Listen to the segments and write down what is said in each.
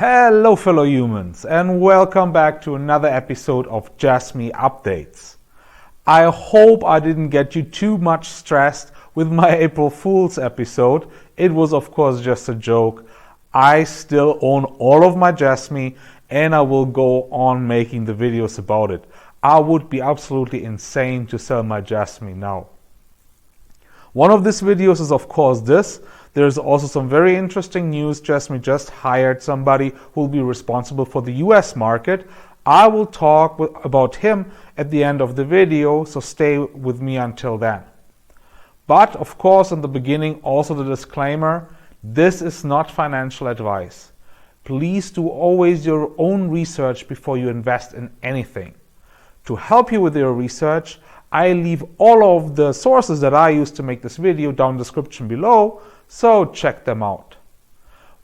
Hello fellow humans and welcome back to another episode of Jasmy Updates. I hope I didn't get you too much stressed with my April Fool's episode. It was of course just a joke. I still own all of my Jasmy and I will go on making the videos about it. I would be absolutely insane to sell my Jasmy now. One of these videos is of course this. There's also some very interesting news. Jasmy just hired somebody who will be responsible for the US market. I will talk about him at the end of the video, so stay with me until then. But of course, in the beginning, also the disclaimer, this is not financial advice. Please do always your own research before you invest in anything. To help you with your research, I leave all of the sources that I use to make this video down in the description below, so check them out.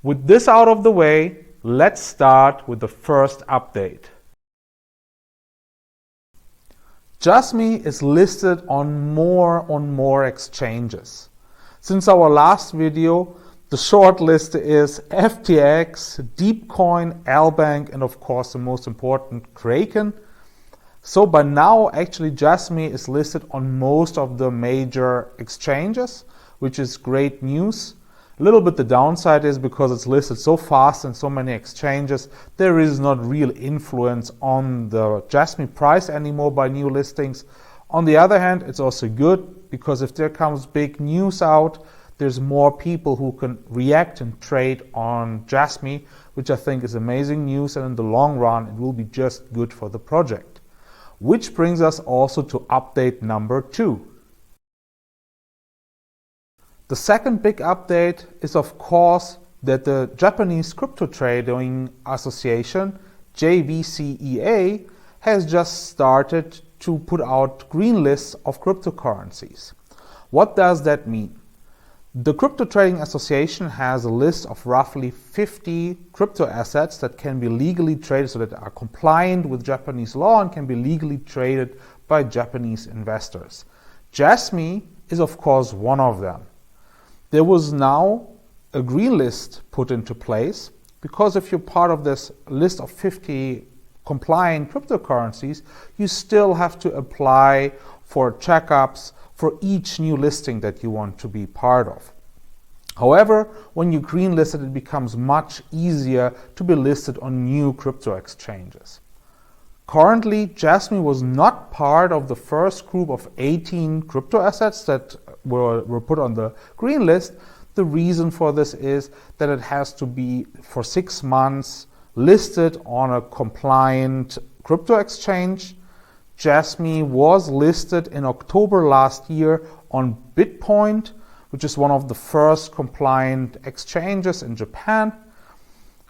With this out of the way, let's start with the first update. Jasmy is listed on more exchanges. Since our last video, the short list is FTX, Deepcoin, Albank, and of course the most important, Kraken. So by now, actually, Jasmy is listed on most of the major exchanges, which is great news. A little bit the downside is because it's listed so fast in so many exchanges, there is not real influence on the Jasmy price anymore by new listings. On the other hand, it's also good because if there comes big news out, there's more people who can react and trade on Jasmy, which I think is amazing news, and in the long run, it will be just good for the project. Which brings us also to update number 2. The second big update is of course that the Japanese Crypto Trading Association, JVCEA, has just started to put out green lists of cryptocurrencies. What does that mean? The Crypto Trading Association has a list of roughly 50 crypto assets that can be legally traded, so that are compliant with Japanese law and can be legally traded by Japanese investors. Jasmy is of course one of them. There was now a green list put into place because if you're part of this list of 50 compliant cryptocurrencies, you still have to apply for checkups for each new listing that you want to be part of. However, when you green listed, it becomes much easier to be listed on new crypto exchanges. Currently, Jasmy was not part of the first group of 18 crypto assets that were put on the green list. The reason for this is that it has to be for 6 months listed on a compliant crypto exchange. Jasmy was listed in October last year on BitPoint, which is one of the first compliant exchanges in Japan.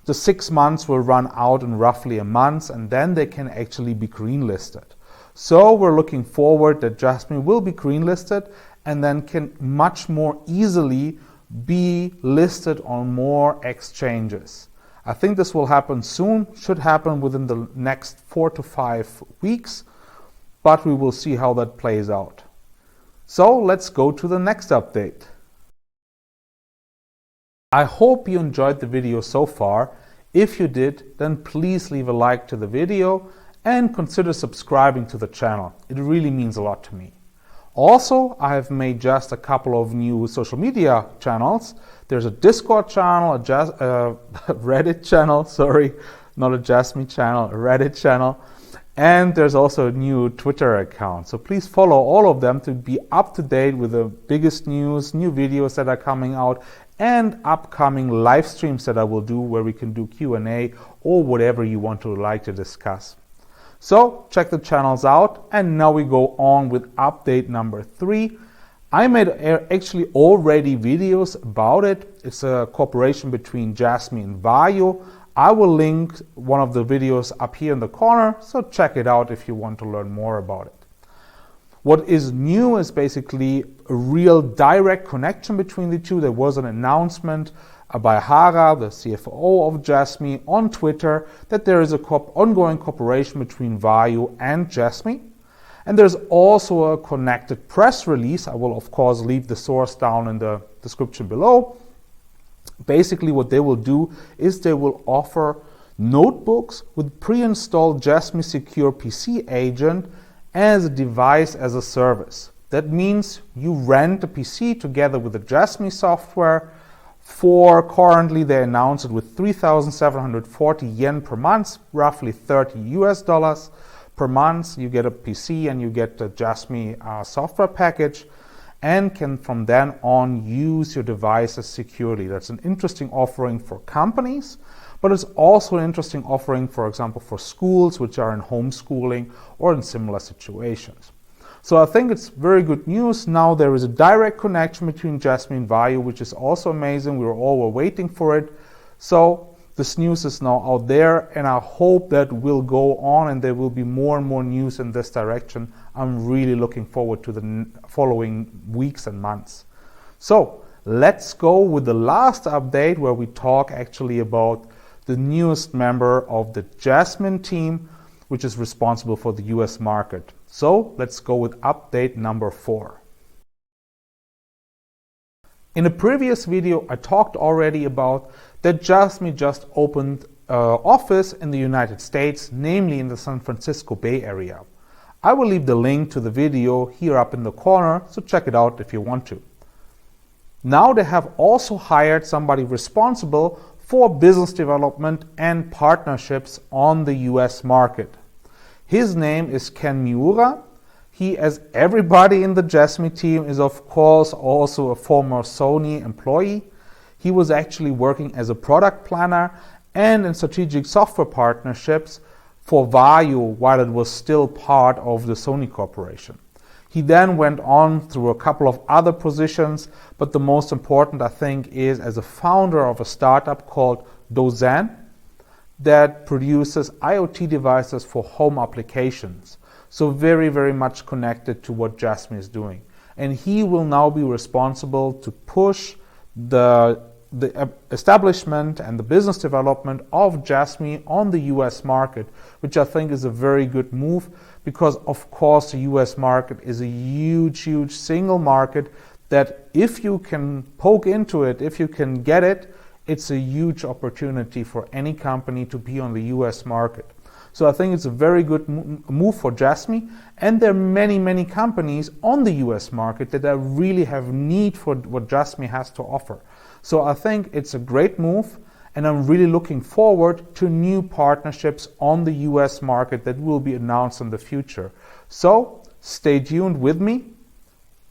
The 6 months will run out in roughly a month and then they can actually be green listed. So we're looking forward that Jasmy will be green listed and then can much more easily be listed on more exchanges. I think this will happen soon, should happen within the next 4 to 5 weeks, but we will see how that plays out. So let's go to the next update. I hope you enjoyed the video so far. If you did, then please leave a like to the video and consider subscribing to the channel. It really means a lot to me. Also, I have made just a couple of new social media channels. There's a Discord channel, a Reddit channel, sorry, not a Jasmy channel, a Reddit channel. And there's also a new Twitter account. So please follow all of them to be up to date with the biggest news, new videos that are coming out, and upcoming live streams that I will do where we can do Q&A or whatever you want to like to discuss. So check the channels out, and now we go on with update number 3. I made actually already videos about it. It's a cooperation between Jasmy and VAIO. I will link one of the videos up here in the corner, so check it out if you want to learn more about it. What is new is basically a real direct connection between the two. There was an announcement by Hara, the CFO of Jasmy, on Twitter that there is an ongoing cooperation between VAIO and Jasmy. And there's also a connected press release. I will, of course, leave the source down in the description below. Basically what they will do is they will offer notebooks with pre-installed Jasmy Secure PC agent as a device as a service. That means you rent a PC together with the Jasmy software for, currently they announce it with 3,740 yen per month, roughly $30 per month. You get a PC and you get the Jasmy software package and can from then on use your devices securely. That's an interesting offering for companies, but it's also an interesting offering, for example, for schools which are in homeschooling or in similar situations. So I think it's very good news. Now there is a direct connection between Jasmy and VAIO, which is also amazing. We were waiting for it. So this news is now out there, and I hope that will go on and there will be more and more news in this direction. I'm really looking forward to the following weeks and months. So let's go with the last update, where we talk actually about the newest member of the Jasmy team, which is responsible for the US market. So let's go with update number 4. In a previous video, I talked already about that Jasmy just opened an office in the United States, namely in the San Francisco Bay Area. I will leave the link to the video here up in the corner, so check it out if you want to. Now they have also hired somebody responsible for business development and partnerships on the US market. His name is Miura. He, as everybody in the Jasmy team, is of course also a former Sony employee. He was actually working as a product planner and in strategic software partnerships for VAIO while it was still part of the Sony Corporation. He then went on through a couple of other positions, but the most important, I think, is as a founder of a startup called Dozan that produces IoT devices for home applications. So very, very much connected to what Jasmy is doing. And he will now be responsible to push the establishment and the business development of Jasmy on the US market, which I think is a very good move, because of course the US market is a huge, huge single market that if you can poke into it, if you can get it, it's a huge opportunity for any company to be on the US market. So I think it's a very good move for Jasmy, and there are many, many companies on the US market that really have need for what Jasmy has to offer. So I think it's a great move, and I'm really looking forward to new partnerships on the US market that will be announced in the future. So stay tuned with me.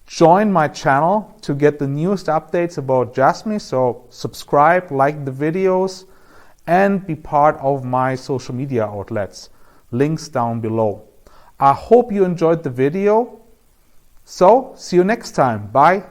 Join my channel to get the newest updates about Jasmy. So subscribe, like the videos, and be part of my social media outlets. Links down below. I hope you enjoyed the video. So see you next time. Bye.